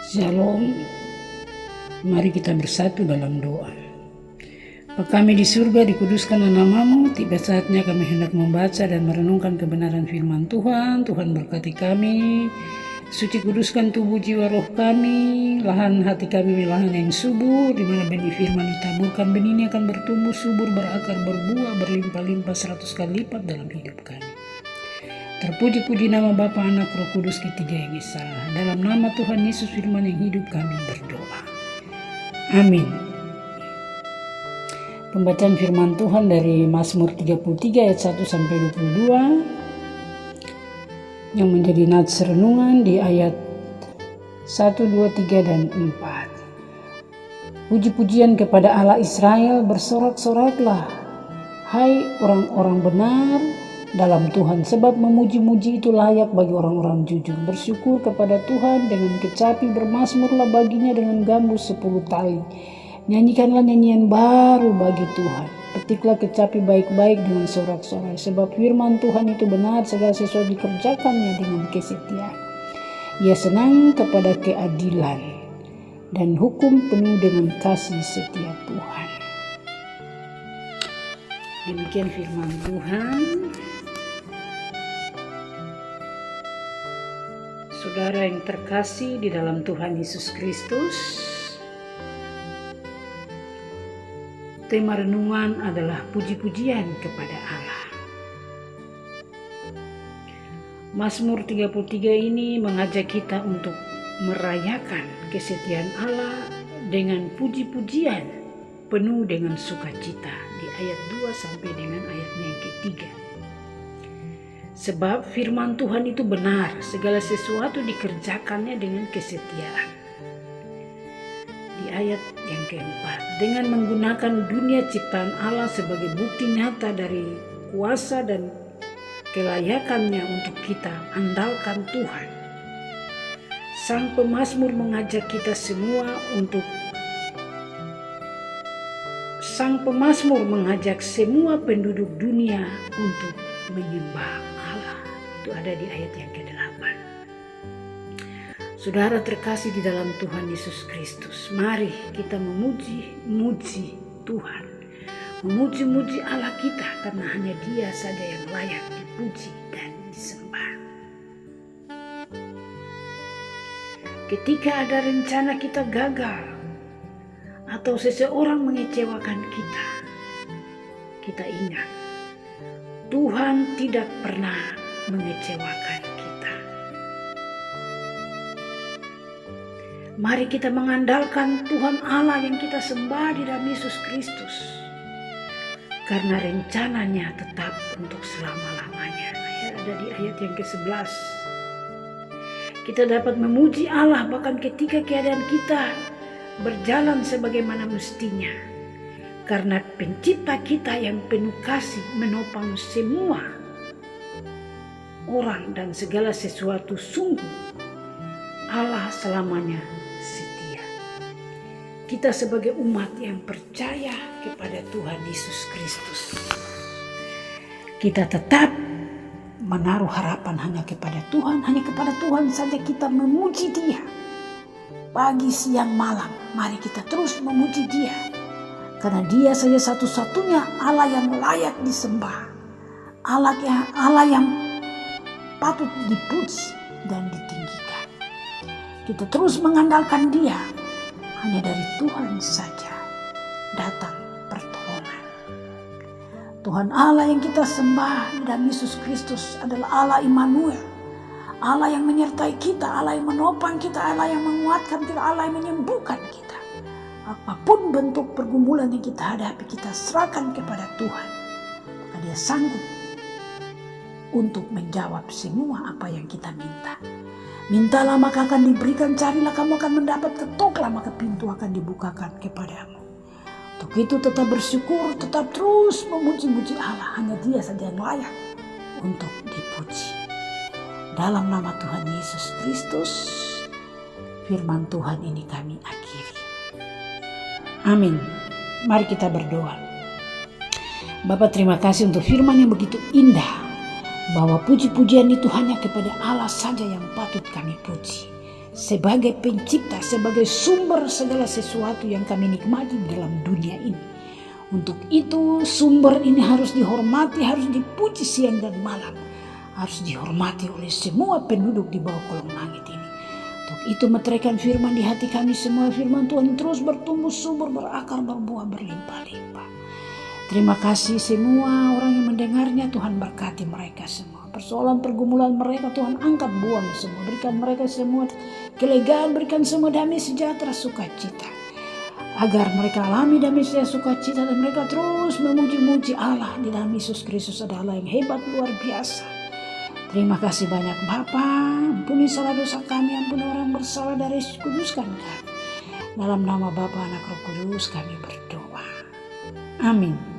Shalom. Mari kita bersatu dalam doa. Bapa kami di surga, dikuduskanlah namamu. Tiba saatnya kami hendak membaca dan merenungkan kebenaran firman Tuhan. Tuhan berkati kami. Suci kuduskan tubuh jiwa roh kami. Lahan hati kami lahan yang subur, di mana benih firman ditaburkan, benih ini akan bertumbuh subur, berakar, berbuah, berlimpah-limpah 100 kali lipat dalam hidup kami. Terpuji-puji nama Bapa, Anak, Roh Kudus, ketiga yang esa. Dalam nama Tuhan Yesus firman yang hidup kami berdoa. Amin. Pembacaan firman Tuhan dari Mazmur 33 ayat 1 sampai 22 yang menjadi nats renungan di ayat 1, 2, 3 dan 4. Puji-pujian kepada Allah Israel, bersorak-soraklah hai orang-orang benar dalam Tuhan, sebab memuji-muji itu layak bagi orang-orang jujur. Bersyukur kepada Tuhan dengan kecapi, bermazmurlah baginya dengan gambus 10 tali. Nyanyikanlah nyanyian baru bagi Tuhan. Petiklah kecapi baik-baik dengan sorak-sorai, sebab firman Tuhan itu benar, segala sesuatu dikerjakannya dengan kesetiaan. Ia senang kepada keadilan dan hukum penuh dengan kasih setia Tuhan. Demikian firman Tuhan. Saudara yang terkasih di dalam Tuhan Yesus Kristus, tema renungan adalah puji-pujian kepada Allah. Mazmur 33 ini mengajak kita untuk merayakan kesetiaan Allah dengan puji-pujian penuh dengan sukacita di ayat 2 sampai dengan ayatnya yang ketiga. Sebab firman Tuhan itu benar, segala sesuatu dikerjakannya dengan kesetiaan. Di ayat yang keempat, dengan menggunakan dunia ciptaan Allah sebagai bukti nyata dari kuasa dan kelayakannya untuk kita andalkan Tuhan. Sang pemazmur mengajak kita semua untuk Sang pemazmur mengajak semua penduduk dunia untuk menyembah Allah. Itu ada di ayat yang ke-8. Saudara terkasih di dalam Tuhan Yesus Kristus, mari kita memuji Tuhan. Memuji Allah kita, karena hanya Dia saja yang layak dipuji dan disembah. Ketika ada rencana kita gagal, atau seseorang mengecewakan kita ingat, Tuhan tidak pernah mengecewakan kita. Mari kita mengandalkan Tuhan Allah yang kita sembah di dalam Yesus Kristus, karena rencananya tetap untuk selama-lamanya. Ada di ayat yang ke-11. Kita dapat memuji Allah bahkan ketika keadaan kita berjalan sebagaimana mestinya, karena pencipta kita yang penuh kasih menopang semua orang dan segala sesuatu. Sungguh Allah selamanya setia. Kita sebagai umat yang percaya kepada Tuhan Yesus Kristus, kita tetap menaruh harapan hanya kepada Tuhan. Hanya kepada Tuhan saja kita memuji Dia. Pagi, siang, malam, mari kita terus memuji Dia, karena Dia saja satu-satunya Allah yang layak disembah, Allah yang patut dipuji dan ditinggikan. Kita terus mengandalkan Dia, hanya dari Tuhan saja datang pertolongan. Tuhan Allah yang kita sembah dalam Yesus Kristus adalah Allah Immanuel, Allah yang menyertai kita, Allah yang menopang kita, Allah yang menguatkan kita, Allah yang menyembuhkan kita. Apapun bentuk pergumulan yang kita hadapi, kita serahkan kepada Tuhan. Maka Dia sanggup untuk menjawab semua apa yang kita minta. Mintalah maka akan diberikan, carilah kamu akan mendapat, ketoklah maka pintu akan dibukakan kepadamu. Untuk itu tetap bersyukur, tetap terus memuji-muji Allah. Hanya Dia saja yang layak untuk dipuji. Dalam nama Tuhan Yesus Kristus, firman Tuhan ini kami akhiri. Amin. Mari kita berdoa. Bapa, terima kasih untuk firman yang begitu indah, bahwa puji-pujian itu hanya kepada Allah saja yang patut kami puji. sebagai pencipta, sebagai sumber segala sesuatu yang kami nikmati dalam dunia ini. Untuk itu sumber ini harus dihormati, harus dipuji siang dan malam, harus dihormati oleh semua penduduk di bawah kolong langit ini. Untuk itu meteraikan firman di hati kami semua, firman Tuhan terus bertumbuh subur, berakar, berbuah, berlimpah-limpah. Terima kasih semua orang yang mendengarnya, Tuhan berkati mereka semua. Persoalan pergumulan mereka Tuhan angkat, buang semua. Berikan mereka semua kelegaan, berikan semua damai sejahtera, sukacita. Agar mereka alami damai sejahtera, sukacita, dan mereka terus memuji-muji Allah di dalam Yesus Kristus adalah yang hebat, luar biasa. Terima kasih banyak Bapa, ampuni salah dosa kami, ampuni orang bersalah, dari kuduskan kami. Dalam nama Bapa, Anak, Roh Kudus kami berdoa. Amin.